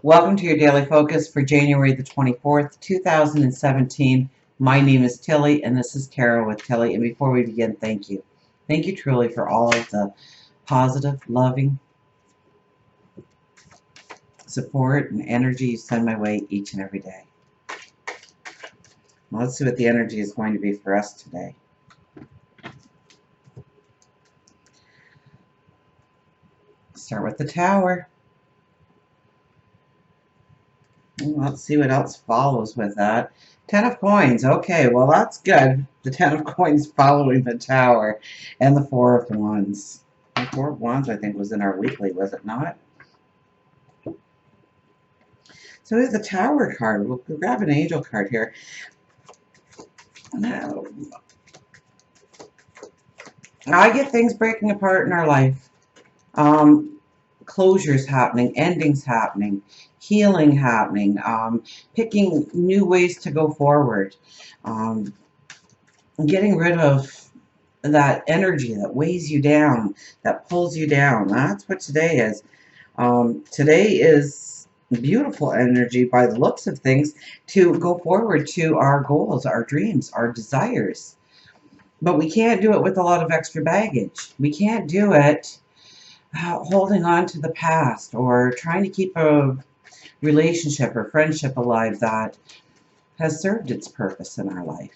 Welcome to your daily focus for January the 24th, 2017. My name is Tilly, and this is Tarot with Tilly. And before we begin, thank you. Thank you truly for all of the positive, loving support and energy you send my way each and every day. Well, let's see what the energy is going to be for us today. Start with the Tower. Let's see what else follows with that. Ten of Coins. Okay, well, that's good. The Ten of Coins following the Tower. And the Four of Wands. The Four of Wands, I think, was in our weekly, was it not? So we have the Tower card. We'll grab an Angel card here. Now, I get things breaking apart in our life. Closures happening, endings happening, healing happening, picking new ways to go forward, getting rid of that energy that weighs you down, that pulls you down. That's what today is. Today is beautiful energy by the looks of things to go forward to our goals, our dreams, our desires. But we can't do it with a lot of extra baggage. We can't do it holding on to the past or trying to keep a relationship or friendship alive that has served its purpose in our life.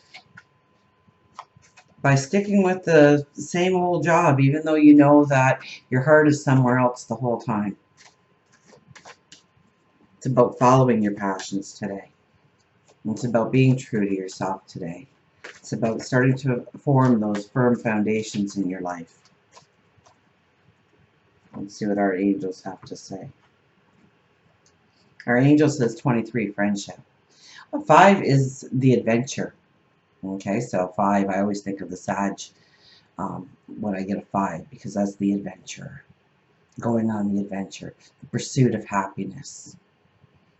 By sticking with the same old job, even though you know that your heart is somewhere else the whole time. It's about following your passions today. It's about being true to yourself today. It's about starting to form those firm foundations in your life. Let's see what our angels have to say. Our angel says 23, friendship. 5 is the adventure. Okay, so 5, I always think of the Sag when I get a 5, because that's the adventure. Going on the adventure, the pursuit of happiness,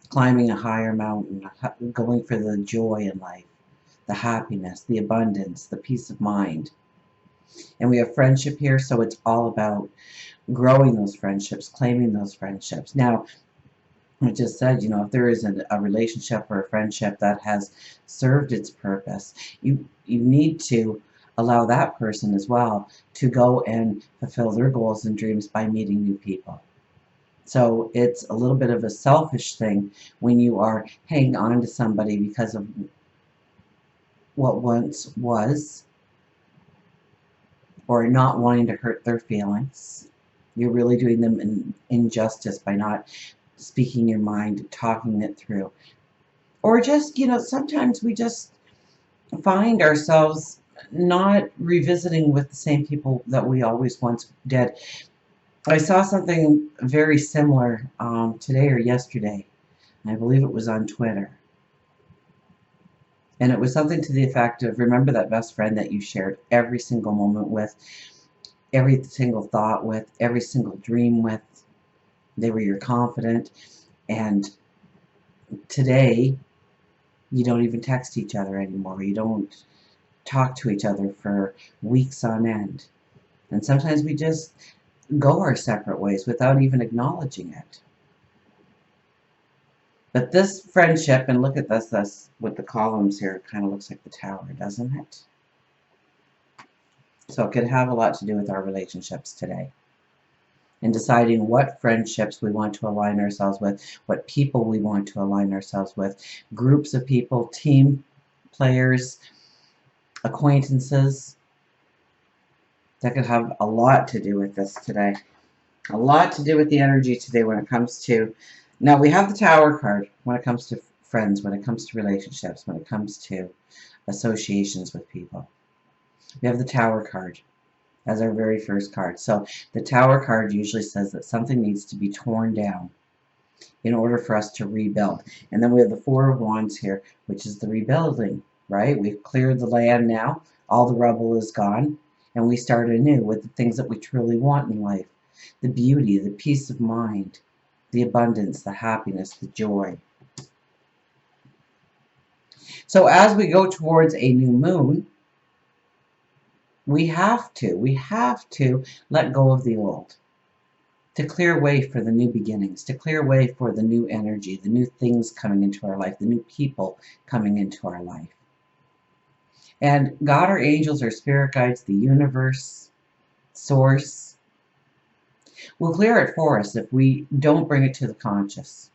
climbing a higher mountain, going for the joy in life, the happiness, the abundance, the peace of mind. And we have friendship here, so it's all about growing those friendships, claiming those friendships. Now, I just said, you know, if there is a relationship or a friendship that has served its purpose, you need to allow that person as well to go and fulfill their goals and dreams by meeting new people. So it's a little bit of a selfish thing when you are hanging on to somebody because of what once was, or not wanting to hurt their feelings. You're really doing them an injustice by not speaking your mind, talking it through. Or just, you know, sometimes we just find ourselves not revisiting with the same people that we always once did. I saw something very similar today or yesterday. I believe it was on Twitter. And it was something to the effect of, remember that best friend that you shared every single moment with, every single thought with, every single dream with. They were your confidant. And today, you don't even text each other anymore. You don't talk to each other for weeks on end. And sometimes we just go our separate ways without even acknowledging it. But this friendship, and look at this with the columns here, it kind of looks like the Tower, doesn't it? So it could have a lot to do with our relationships today. And deciding what friendships we want to align ourselves with, what people we want to align ourselves with, groups of people, team players, acquaintances. That could have a lot to do with this today. A lot to do with the energy today when it comes to... Now, we have the Tower card when it comes to friends, when it comes to relationships, when it comes to associations with people. We have the Tower card as our very first card. So the Tower card usually says that something needs to be torn down in order for us to rebuild. And then we have the Four of Wands here, which is the rebuilding, right? We've cleared the land now. All the rubble is gone. And we start anew with the things that we truly want in life. The beauty, the peace of mind, the abundance, the happiness, the joy. So as we go towards a new moon, we have to let go of the old. to clear way for the new beginnings, to clear way for the new energy, the new things coming into our life, the new people coming into our life. And God, our angels, our spirit guides, the universe, source, will clear it for us if we don't bring it to the conscious.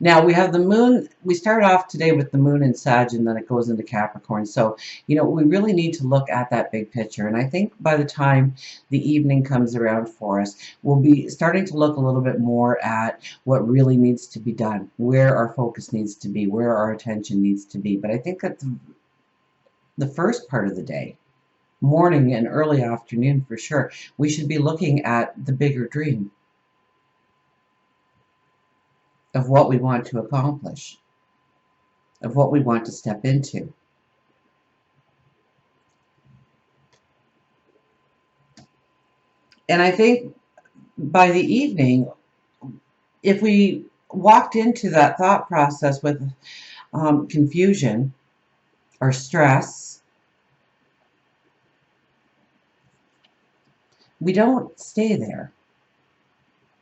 Now we have the moon. We start off today with the moon in Sag, and then it goes into Capricorn. So, we really need to look at that big picture. And I think by the time the evening comes around for us, we'll be starting to look a little bit more at what really needs to be done, where our focus needs to be, where our attention needs to be. But I think that the first part of the day, morning and early afternoon for sure, we should be looking at the bigger dream of what we want to accomplish, of what we want to step into. And I think by the evening, if we walked into that thought process with confusion or stress, we don't stay there.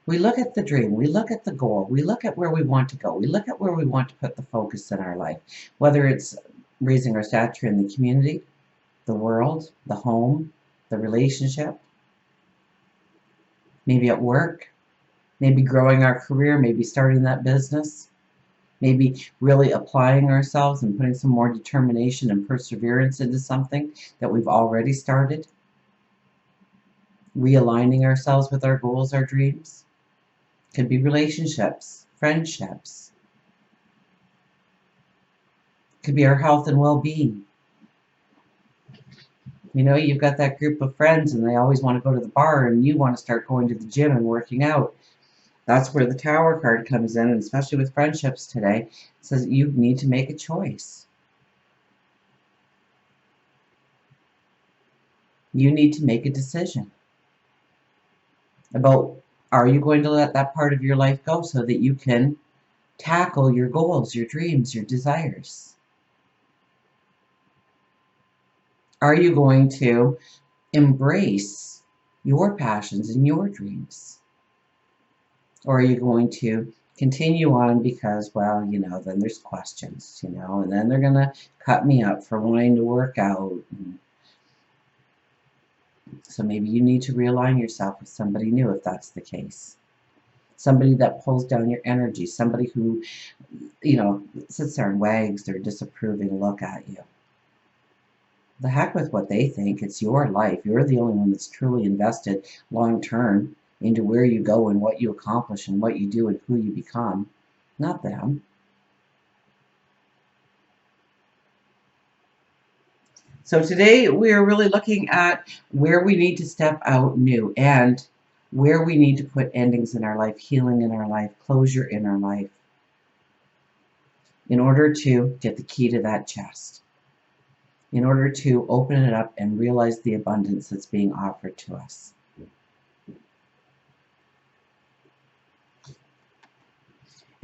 We look at the dream, we look at the goal, we look at where we want to go, we look at where we want to put the focus in our life, whether it's raising our stature in the community, the world, the home, the relationship, maybe at work, maybe growing our career, maybe starting that business, maybe really applying ourselves and putting some more determination and perseverance into something that we've already started, realigning ourselves with our goals, our dreams. Could be relationships, friendships. Could be our health and well-being. You've got that group of friends and they always want to go to the bar and you want to start going to the gym and working out. That's where the Tower card comes in, and especially with friendships today, it says you need to make a choice. You need to make a decision about, are you going to let that part of your life go so that you can tackle your goals, your dreams, your desires? Are you going to embrace your passions and your dreams? Or are you going to continue on because, well, then there's questions, and then they're going to cut me up for wanting to work out. So maybe you need to realign yourself with somebody new if that's the case. Somebody that pulls down your energy, somebody who, sits there and wags their disapproving look at you. The heck with what they think. It's your life. You're the only one that's truly invested long term into where you go and what you accomplish and what you do and who you become, not them. So today we are really looking at where we need to step out new and where we need to put endings in our life, healing in our life, closure in our life, in order to get the key to that chest, in order to open it up and realize the abundance that's being offered to us.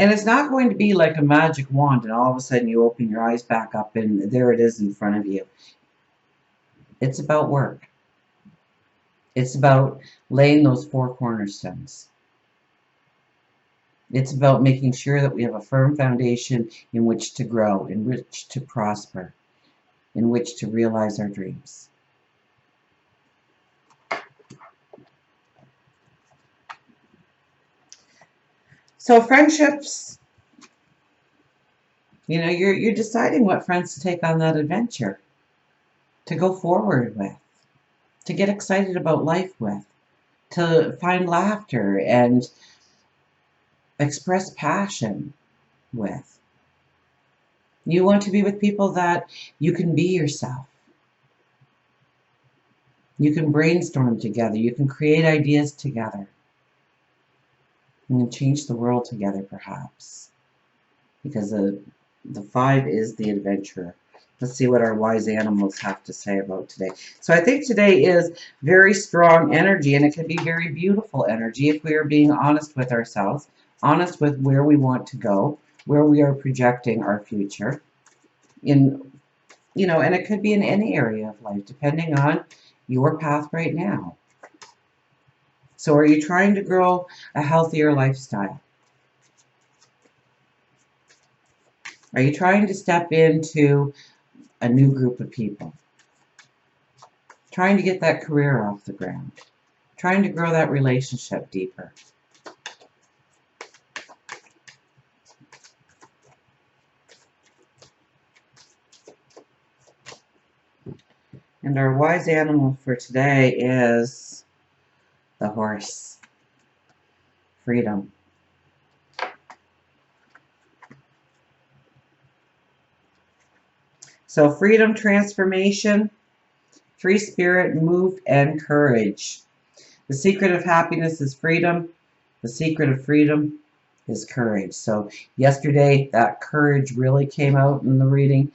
And it's not going to be like a magic wand and all of a sudden you open your eyes back up and there it is in front of you. It's about work. It's about laying those 4 cornerstones. It's about making sure that we have a firm foundation in which to grow, in which to prosper, in which to realize our dreams. So friendships, you're deciding what friends to take on that adventure, to go forward with, to get excited about life with, to find laughter and express passion with. You want to be with people that you can be yourself. You can brainstorm together. You can create ideas together. You can change the world together, perhaps. Because the 5 is the adventurer. Let's see what our wise animals have to say about today. So I think today is very strong energy, and it can be very beautiful energy if we are being honest with ourselves, honest with where we want to go, where we are projecting our future. And it could be in any area of life, depending on your path right now. So are you trying to grow a healthier lifestyle? Are you trying to step into a new group of people? Trying to get that career off the ground? Trying to grow that relationship deeper? And our wise animal for today is the horse. Freedom. So freedom, transformation, free spirit, move, and courage. The secret of happiness is freedom. The secret of freedom is courage. So yesterday, that courage really came out in the reading.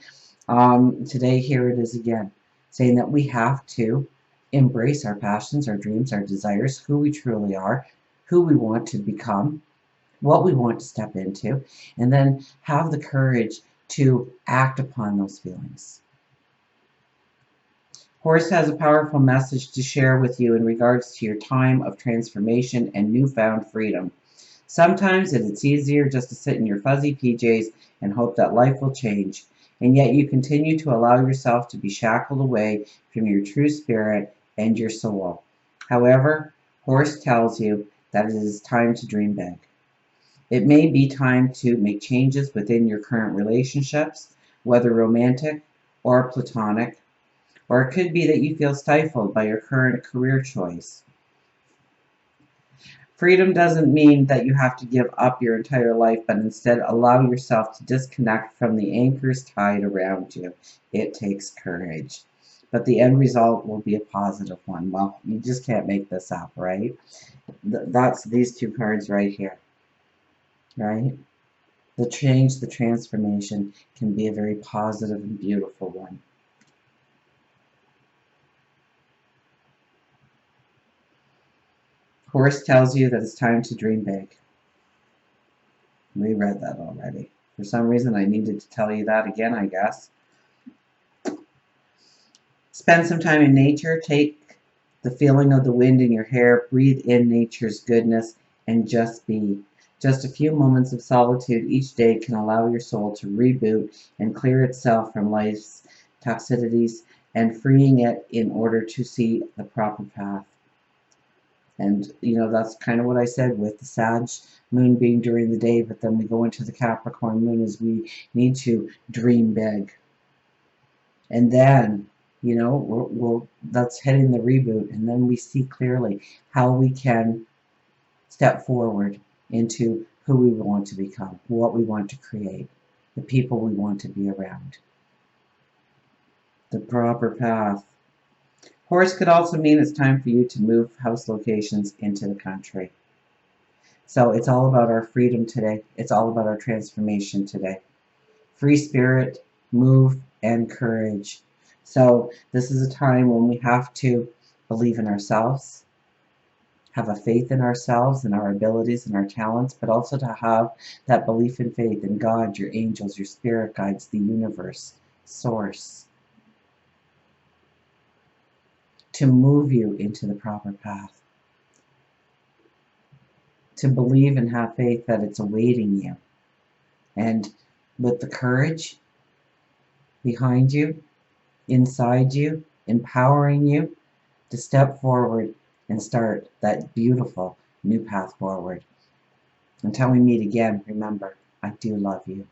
Today, here it is again, saying that we have to embrace our passions, our dreams, our desires, who we truly are, who we want to become, what we want to step into, and then have the courage to act upon those feelings. Horse has a powerful message to share with you in regards to your time of transformation and newfound freedom. Sometimes it's easier just to sit in your fuzzy PJs and hope that life will change, and yet you continue to allow yourself to be shackled away from your true spirit and your soul. However, Horse tells you that it is time to dream big. It may be time to make changes within your current relationships, whether romantic or platonic, or it could be that you feel stifled by your current career choice. Freedom doesn't mean that you have to give up your entire life, but instead allow yourself to disconnect from the anchors tied around you. It takes courage. But the end result will be a positive one. Well, you just can't make this up, right? That's these two cards right here, right? The change, the transformation can be a very positive and beautiful one. Horse tells you that it's time to dream big. We read that already. For some reason, I needed to tell you that again, I guess. Spend some time in nature. Take the feeling of the wind in your hair. Breathe in nature's goodness and just be. Just a few moments of solitude each day can allow your soul to reboot and clear itself from life's toxicities and freeing it in order to see the proper path. And, that's kind of what I said with the Sag moon being during the day, but then we go into the Capricorn moon as we need to dream big. And then, that's heading the reboot. And then we see clearly how we can step forward into who we want to become, what we want to create, the people we want to be around. The proper path. Horse could also mean it's time for you to move house locations into the country. So it's all about our freedom today. It's all about our transformation today. Free spirit, move, and courage. So this is a time when we have to believe in ourselves, have a faith in ourselves and our abilities and our talents, but also to have that belief and faith in God, your angels, your spirit guides, the universe, source, to move you into the proper path. To believe and have faith that it's awaiting you. And with the courage behind you, inside you, empowering you to step forward and start that beautiful new path forward. Until we meet again, remember, I do love you.